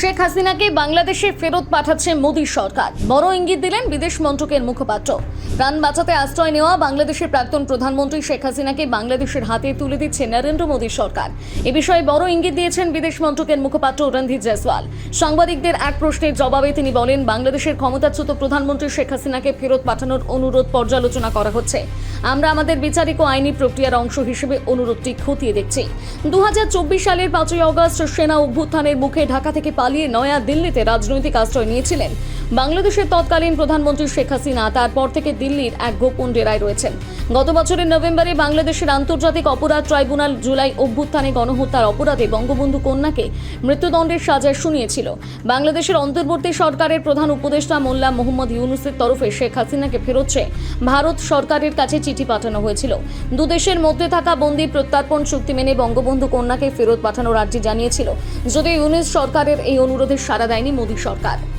শেখ হাসিনাকে বাংলাদেশে ফেরত পাঠাচ্ছে মোদী সরকার। বড় ইঙ্গিত দিলেন বিদেশ মন্ত্রকের মুখপাত্র। প্রাণ বাঁচাতে আশ্রয় নেওয়া বাংলাদেশের প্রাক্তন প্রধানমন্ত্রী শেখ হাসিনাকে বাংলাদেশের হাতে তুলে দিচ্ছে নরেন্দ্র মোদী সরকার। এ বিষয়ে বড় ইঙ্গিত দিয়েছেন বিদেশ মন্ত্রকের মুখপাত্র রণধীর জয়সওয়াল। সাংবাদিকদের এক প্রশ্নের জবাবে তিনি বলেন, বাংলাদেশের ক্ষমতাচ্যুত প্রধানমন্ত্রী শেখ হাসিনাকে ফেরত পাঠানোর অনুরোধ পর্যালোচনা করা হচ্ছে। আমরা আমাদের বিচারিক ও আইনি প্রক্রিয়ার অংশ হিসেবে অনুরোধটি খতিয়ে দেখছি। 2024 সালের 5ই আগস্ট সেনা অভ্যুত্থানের মুখে ঢাকা থেকে পালিয়ে নয়া দিল্লিতে রাজনৈতিক আশ্রয় নিয়েছিলেন বাংলাদেশের তৎকালীন প্রধানমন্ত্রী শেখ হাসিনা। তারপর থেকে দিল্লির এক গোপন ডেরায় রয়েছেন। গত বছরের নভেম্বরে বাংলাদেশের আন্তর্জাতিক অপরাধ ট্রাইব্যুনাল জুলাই অভ্যুত্থানে গণহত্যার অপরাধে বঙ্গবন্ধু কন্যাকে মৃত্যুদণ্ডের সাজা শুনিয়েছিল। বাংলাদেশের অন্তর্বর্তী সরকারের প্রধান উপদেষ্টা মোল্লা মোহাম্মদ ইউনূসের তরফে শেখ হাসিনাকে ফেরত চেয়ে ভারত সরকারের কাছে চিঠি পাঠানো হয়েছিল। দুদেশের মধ্যে থাকা বন্দী প্রত্যর্পণ চুক্তি মেনে বঙ্গবন্ধু কন্যাকে ফেরত পাঠানোর আর্জি জানিয়েছিল, যদিও ইউনূস সরকারের এই অনুরোধে সাড়া দেয়নি মোদী সরকার।